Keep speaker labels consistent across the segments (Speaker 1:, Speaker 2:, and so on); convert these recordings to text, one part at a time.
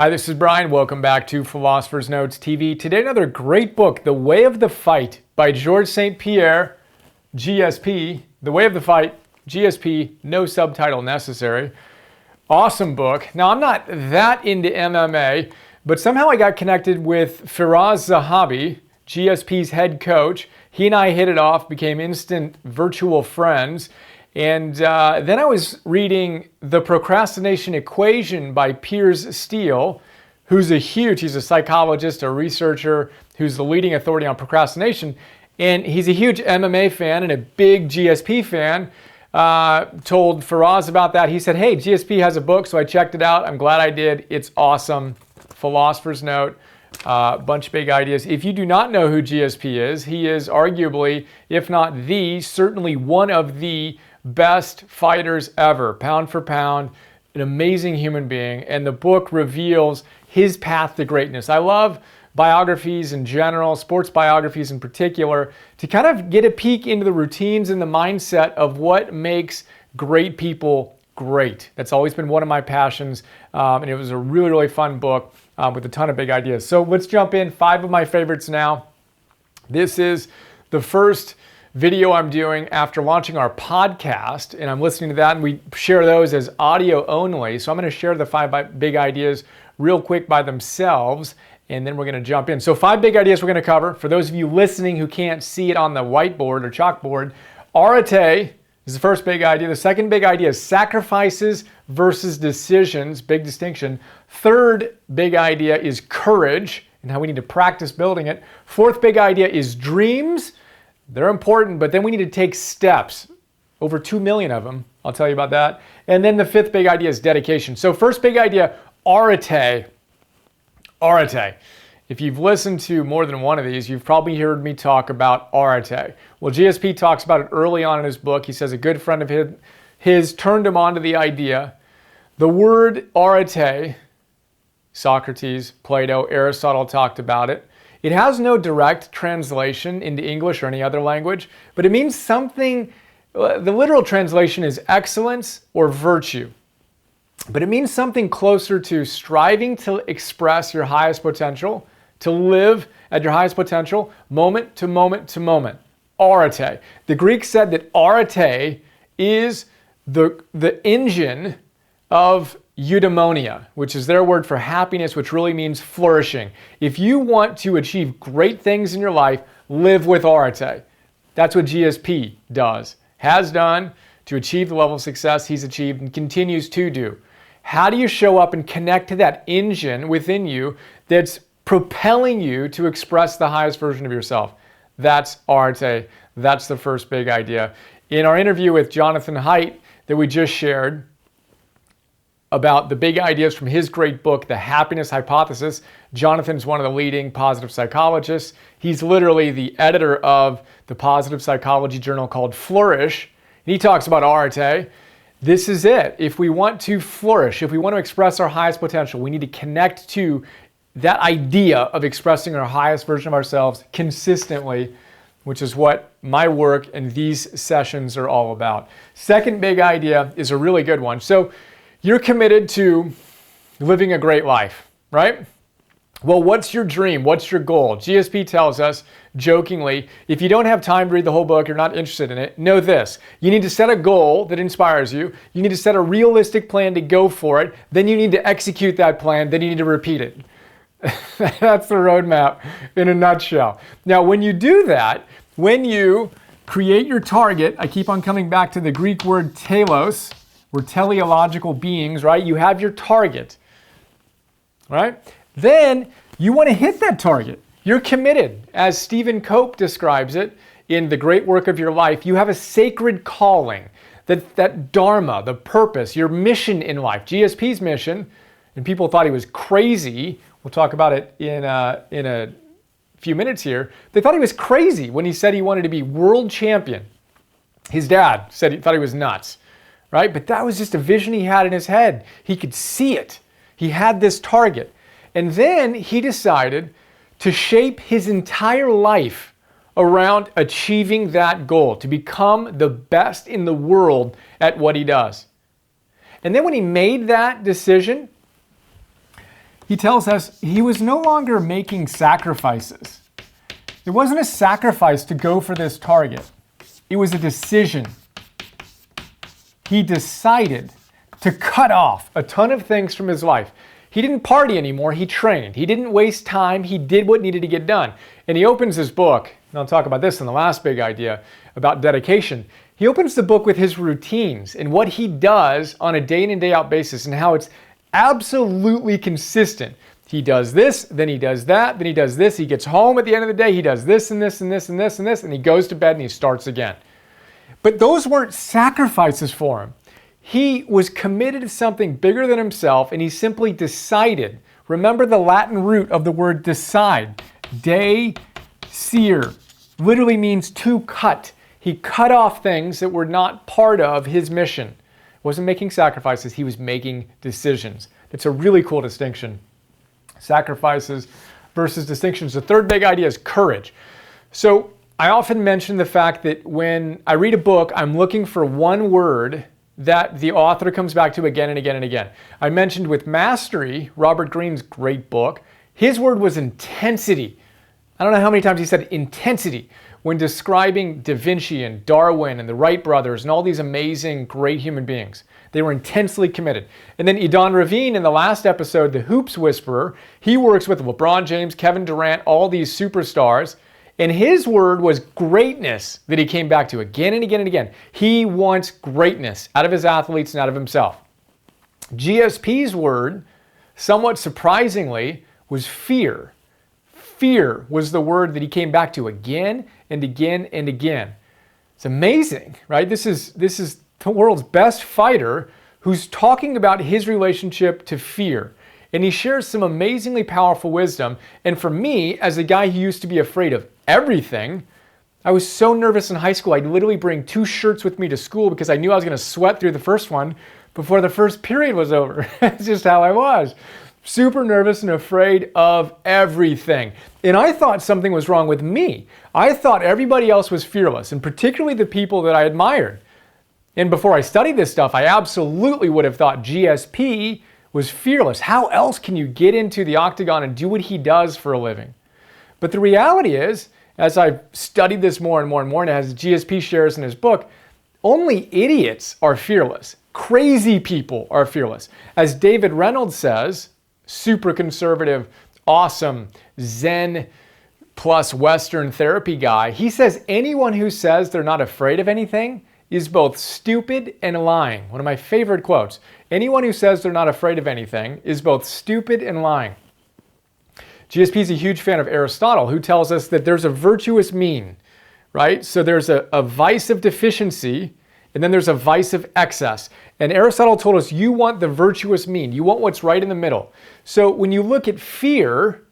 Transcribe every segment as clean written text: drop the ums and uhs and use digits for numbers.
Speaker 1: Hi, this is Brian. Welcome back to Philosopher's Notes TV. Today, another great book, The Way of the Fight by Georges St. Pierre, GSP. The Way of the Fight, GSP, no subtitle necessary. Awesome book. Now, I'm not that into MMA, but somehow I got connected with Firas Zahabi, GSP's head coach. He and I hit it off, became instant virtual friends. And then I was reading The Procrastination Equation by Piers Steel, he's a psychologist, a researcher, who's the leading authority on procrastination. And he's a huge MMA fan and a big GSP fan. Told Firas about that. He said, hey, GSP has a book, so I checked it out. I'm glad I did. It's awesome. Philosopher's Note. Bunch of big ideas. If you do not know who GSP is, he is arguably, if not certainly one of the best fighters ever, pound for pound, an amazing human being, and the book reveals his path to greatness. I love biographies in general, sports biographies in particular, to kind of get a peek into the routines and the mindset of what makes great people great. That's always been one of my passions, and it was a really, really fun book with a ton of big ideas. So let's jump in. 5 of my favorites now. This is the first video I'm doing after launching our podcast, and I'm listening to that, and we share those as audio only. So I'm going to share the 5 big ideas real quick by themselves, and then we're going to jump in. So 5 big ideas we're going to cover. For those of you listening who can't see it on the whiteboard or chalkboard, arete is the first big idea. The second big idea is sacrifices versus decisions, big distinction. Third big idea is courage and how we need to practice building it. Fourth big idea is dreams. They're important, but then we need to take steps. Over 2 million of them. I'll tell you about that. And then the 5th big idea is dedication. So first big idea, arete. Arete. If you've listened to more than one of these, you've probably heard me talk about arete. Well, GSP talks about it early on in his book. He says a good friend of his turned him on to the idea. The word arete, Socrates, Plato, Aristotle talked about it. It has no direct translation into English or any other language, but it means something. The literal translation is excellence or virtue, but it means something closer to striving to express your highest potential, to live at your highest potential, moment to moment to moment. Arete. The Greeks said that arete is the engine of eudaimonia, which is their word for happiness, which really means flourishing. If you want to achieve great things in your life, live with arete. That's what GSP does, has done to achieve the level of success he's achieved and continues to do. How do you show up and connect to that engine within you that's propelling you to express the highest version of yourself? That's arete. That's the first big idea. In our interview with Jonathan Haidt that we just shared, about the big ideas from his great book, The Happiness Hypothesis. Jonathan's one of the leading positive psychologists. He's literally the editor of the positive psychology journal called Flourish. And he talks about arete. This is it. If we want to flourish, if we want to express our highest potential, we need to connect to that idea of expressing our highest version of ourselves consistently, which is what my work and these sessions are all about. Second big idea is a really good one. So you're committed to living a great life, right? Well, what's your dream? What's your goal? GSP tells us, jokingly, if you don't have time to read the whole book, you're not interested in it, know this. You need to set a goal that inspires you. You need to set a realistic plan to go for it. Then you need to execute that plan. Then you need to repeat it. That's the roadmap in a nutshell. Now, when you do that, when you create your target, I keep on coming back to the Greek word telos. We're teleological beings, right? You have your target, right? Then you want to hit that target. You're committed. As Stephen Cope describes it in The Great Work of Your Life, you have a sacred calling, that dharma, the purpose, your mission in life. GSP's mission, and people thought he was crazy. We'll talk about it in a few minutes here. They thought he was crazy when he said he wanted to be world champion. His dad said he thought he was nuts. Right? But that was just a vision he had in his head. He could see it. He had this target. And then he decided to shape his entire life around achieving that goal, to become the best in the world at what he does. And then when he made that decision, he tells us he was no longer making sacrifices. It wasn't a sacrifice to go for this target. It was a decision. He decided to cut off a ton of things from his life. He didn't party anymore, he trained. He didn't waste time, he did what needed to get done. And he opens his book, and I'll talk about this in the last big idea about dedication. He opens the book with his routines and what he does on a day in and day out basis and how it's absolutely consistent. He does this, then he does that, then he does this. He gets home at the end of the day, he does this and this and this and this and this, and he goes to bed and he starts again. But those weren't sacrifices for him. He was committed to something bigger than himself, and he simply decided. Remember the Latin root of the word decide. Desire literally means to cut. He cut off things that were not part of his mission. He wasn't making sacrifices, he was making decisions. It's a really cool distinction. Sacrifices versus distinctions. The third big idea is courage. So I often mention the fact that when I read a book, I'm looking for one word that the author comes back to again and again and again. I mentioned with Mastery, Robert Greene's great book, his word was intensity. I don't know how many times he said intensity when describing Da Vinci and Darwin and the Wright brothers and all these amazing, great human beings. They were intensely committed. And then Idan Ravin in the last episode, the Hoops Whisperer, he works with LeBron James, Kevin Durant, all these superstars. And his word was greatness that he came back to again and again and again. He wants greatness out of his athletes and out of himself. GSP's word, somewhat surprisingly, was fear. Fear was the word that he came back to again and again and again. It's amazing, right? This is the world's best fighter who's talking about his relationship to fear. And he shares some amazingly powerful wisdom. And for me, as a guy who used to be afraid of everything, I was so nervous in high school. I'd literally bring 2 shirts with me to school because I knew I was going to sweat through the first one before the first period was over. That's just how I was. Super nervous and afraid of everything. And I thought something was wrong with me. I thought everybody else was fearless, and particularly the people that I admired. And before I studied this stuff, I absolutely would have thought GSP was fearless. How else can you get into the octagon and do what he does for a living? But the reality is, as I've studied this more and more and more, and as GSP shares in his book, only idiots are fearless. Crazy people are fearless. As David Reynolds says, super conservative, awesome, Zen plus Western therapy guy, he says anyone who says they're not afraid of anything is both stupid and lying. One of my favorite quotes. Anyone who says they're not afraid of anything is both stupid and lying. GSP is a huge fan of Aristotle, who tells us that there's a virtuous mean, right? So there's a vice of deficiency, and then there's a vice of excess. And Aristotle told us you want the virtuous mean. You want what's right in the middle. So when you look at fear,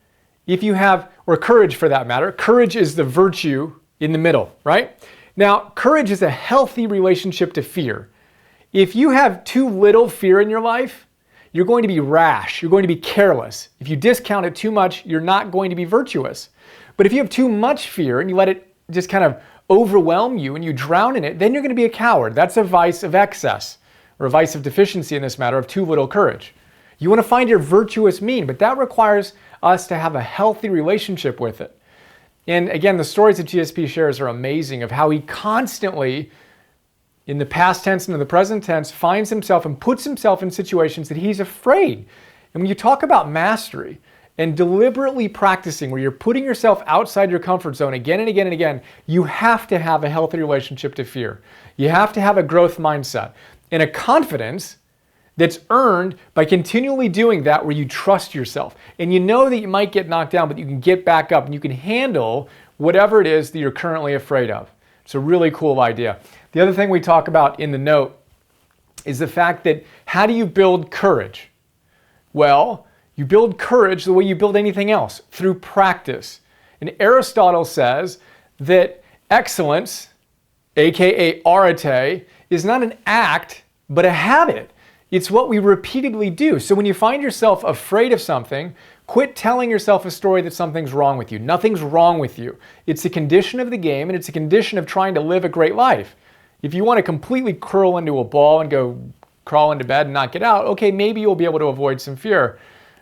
Speaker 1: if you have, or courage for that matter, courage is the virtue in the middle, right? Now, courage is a healthy relationship to fear. If you have too little fear in your life, you're going to be rash. You're going to be careless. If you discount it too much, you're not going to be virtuous. But if you have too much fear and you let it just kind of overwhelm you and you drown in it, then you're going to be a coward. That's a vice of excess, or a vice of deficiency in this matter of too little courage. You want to find your virtuous mean, but that requires us to have a healthy relationship with it. And again, the stories that GSP shares are amazing of how he constantly, in the past tense and in the present tense, finds himself and puts himself in situations that he's afraid. And when you talk about mastery and deliberately practicing where you're putting yourself outside your comfort zone again and again and again, you have to have a healthy relationship to fear. You have to have a growth mindset and a confidence that's earned by continually doing that where you trust yourself. And you know that you might get knocked down, but you can get back up and you can handle whatever it is that you're currently afraid of. It's a really cool idea. The other thing we talk about in the note is the fact that how do you build courage? Well, you build courage the way you build anything else, through practice. And Aristotle says that excellence, aka arete, is not an act, but a habit. It's what we repeatedly do. So when you find yourself afraid of something, quit telling yourself a story that something's wrong with you. Nothing's wrong with you. It's a condition of the game, and it's a condition of trying to live a great life. If you want to completely curl into a ball and go crawl into bed and not get out, okay, maybe you'll be able to avoid some fear.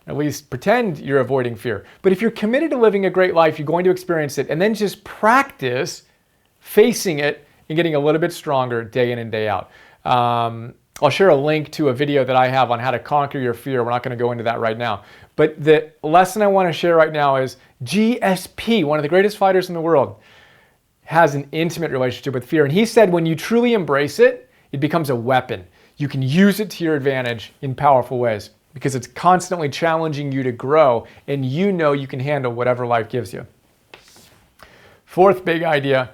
Speaker 1: At least pretend you're avoiding fear. But if you're committed to living a great life, you're going to experience it, and then just practice facing it and getting a little bit stronger day in and day out. I'll share a link to a video that I have on how to conquer your fear. We're not going to go into that right now. But the lesson I want to share right now is GSP, one of the greatest fighters in the world, has an intimate relationship with fear. And he said when you truly embrace it, it becomes a weapon. You can use it to your advantage in powerful ways because it's constantly challenging you to grow, and you know you can handle whatever life gives you. Fourth big idea,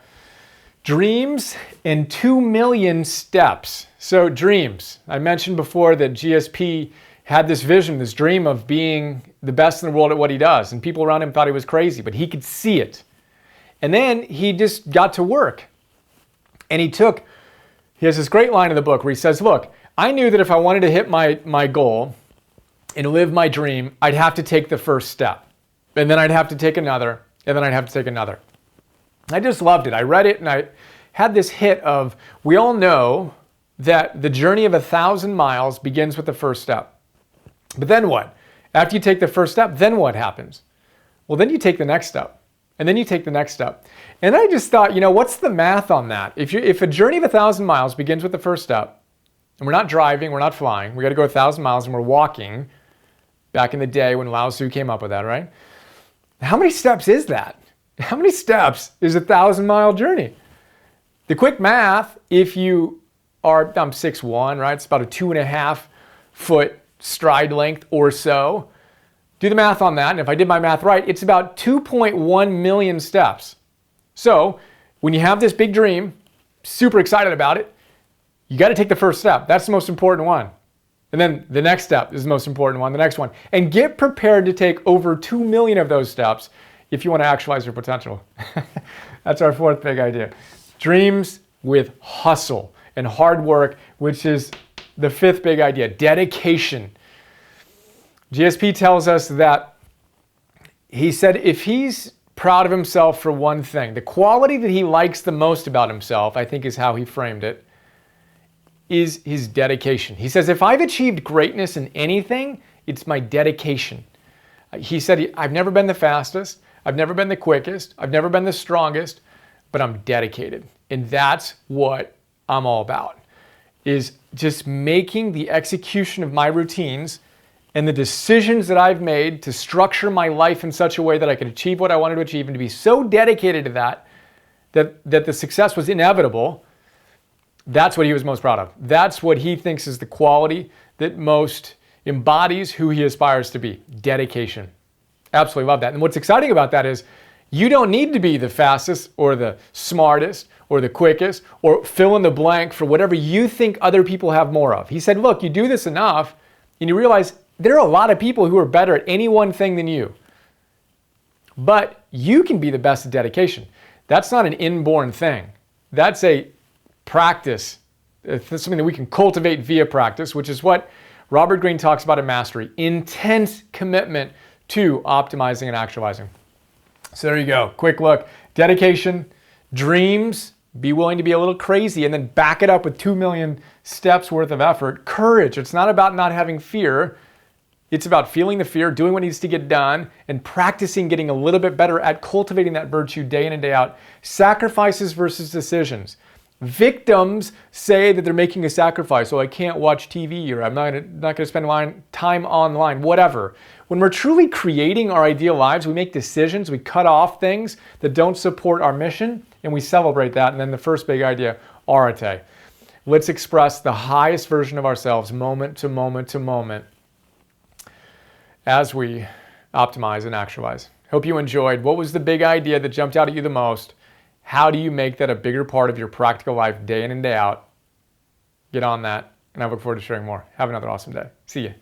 Speaker 1: dreams and 2 million steps. So dreams, I mentioned before that GSP had this vision, this dream of being the best in the world at what he does. And people around him thought he was crazy, but he could see it. And then he just got to work. And he has this great line in the book where he says, look, I knew that if I wanted to hit my goal and live my dream, I'd have to take the first step. And then I'd have to take another, and then I'd have to take another. I just loved it. I read it and I had this hit of, we all know that the journey of 1,000 miles begins with the first step. But then what? After you take the first step, then what happens? Well, then you take the next step. And then you take the next step. And I just thought, what's the math on that? If a journey of 1,000 miles begins with the first step, and we're not driving, we're not flying, we got to go 1,000 miles and we're walking, back in the day when Lao Tzu came up with that, right? How many steps is that? How many steps is a 1,000-mile journey? The quick math, if you are, I'm 6'1", right? It's about a 2.5 foot stride length or so. Do the math on that, and if I did my math right, it's about 2.1 million steps. So when you have this big dream, super excited about it, you got to take the first step. That's the most important one. And then the next step is the most important one, the next one. And get prepared to take over 2 million of those steps if you want to actualize your potential. That's our fourth big idea. Dreams with hustle and hard work, which is the fifth big idea, dedication. GSP tells us that he said if he's proud of himself for one thing, the quality that he likes the most about himself, I think is how he framed it, is his dedication. He says, if I've achieved greatness in anything, it's my dedication. He said, I've never been the fastest, I've never been the quickest, I've never been the strongest, but I'm dedicated. And that's what I'm all about, is just making the execution of my routines and the decisions that I've made to structure my life in such a way that I could achieve what I wanted to achieve and to be so dedicated to that the success was inevitable. That's what he was most proud of. That's what he thinks is the quality that most embodies who he aspires to be, dedication. Absolutely love that. And what's exciting about that is you don't need to be the fastest or the smartest or the quickest or fill in the blank for whatever you think other people have more of. He said, look, you do this enough and you realize there are a lot of people who are better at any one thing than you. But you can be the best at dedication. That's not an inborn thing. That's a practice. It's something that we can cultivate via practice, which is what Robert Greene talks about in Mastery. Intense commitment to optimizing and actualizing. So there you go. Quick look. Dedication, dreams, be willing to be a little crazy, and then back it up with 2 million steps worth of effort. Courage. It's not about not having fear. It's about feeling the fear, doing what needs to get done, and practicing getting a little bit better at cultivating that virtue day in and day out. Sacrifices versus decisions. Victims say that they're making a sacrifice. So I can't watch TV, or I'm not going to spend time online, whatever. When we're truly creating our ideal lives, we make decisions, we cut off things that don't support our mission, and we celebrate that. And then the first big idea, arete. Let's express the highest version of ourselves moment to moment to moment as we optimize and actualize. Hope you enjoyed. What was the big idea that jumped out at you the most? How do you make that a bigger part of your practical life day in and day out? Get on that, and I look forward to sharing more. Have another awesome day. See you.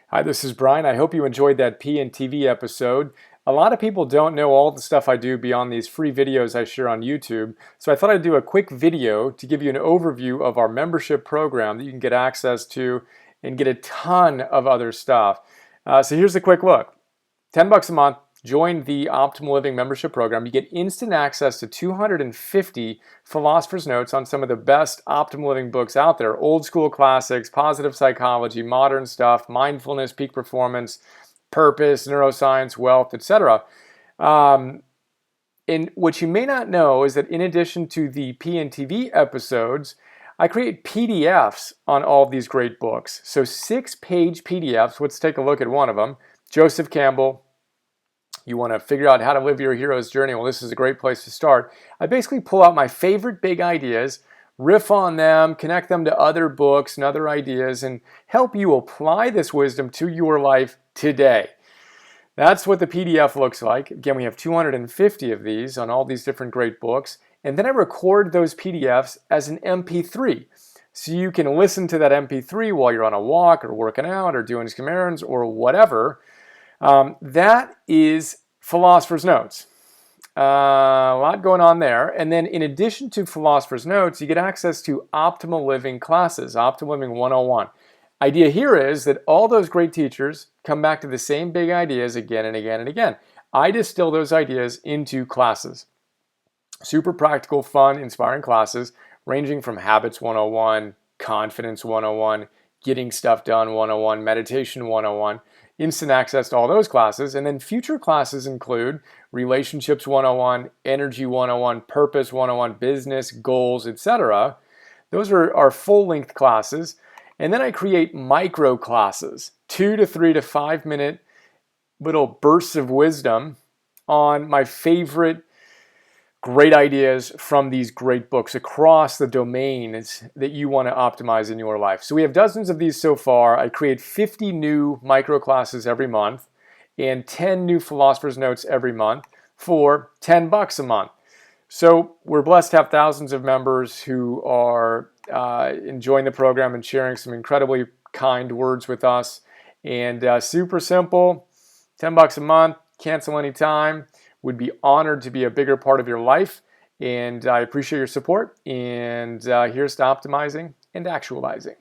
Speaker 1: Hi, this is Brian. I hope you enjoyed that PNTV episode. A lot of people don't know all the stuff I do beyond these free videos I share on YouTube, so I thought I'd do a quick video to give you an overview of our membership program that you can get access to and get a ton of other stuff. So here's a quick look. $10 a month, join the Optimal Living membership program, you get instant access to 250 Philosopher's Notes on some of the best Optimal Living books out there. Old school classics, positive psychology, modern stuff, mindfulness, peak performance, purpose, neuroscience, wealth, etc. And what you may not know is that in addition to the PNTV episodes, I create PDFs on all of these great books. So 6-page PDFs. Let's take a look at one of them. Joseph Campbell. You want to figure out how to live your hero's journey. Well, this is a great place to start. I basically pull out my favorite big ideas, riff on them, connect them to other books and other ideas, and help you apply this wisdom to your life today. That's what the PDF looks like. Again, we have 250 of these on all these different great books. And then I record those PDFs as an MP3. So you can listen to that MP3 while you're on a walk or working out or doing some errands or whatever. That is Philosopher's Notes. A lot going on there. And then in addition to Philosopher's Notes, you get access to Optimal Living classes, Optimal Living 101. Idea here is that all those great teachers come back to the same big ideas again and again and again. I distill those ideas into classes. Super practical, fun, inspiring classes ranging from Habits 101, Confidence 101, Getting Stuff Done 101, Meditation 101, instant access to all those classes. And then future classes include Relationships 101, Energy 101, Purpose 101, Business, Goals, etc. Those are our full-length classes. And then I create micro classes, 2 to 3 to 5 minute little bursts of wisdom on my favorite great ideas from these great books across the domains that you want to optimize in your life. So we have dozens of these so far. I create 50 new micro classes every month and 10 new Philosopher's Notes every month for $10 a month. So we're blessed to have thousands of members who are enjoying the program and sharing some incredibly kind words with us. And super simple, $10 a month, cancel anytime. Would be honored to be a bigger part of your life. And I appreciate your support. And here's to optimizing and actualizing.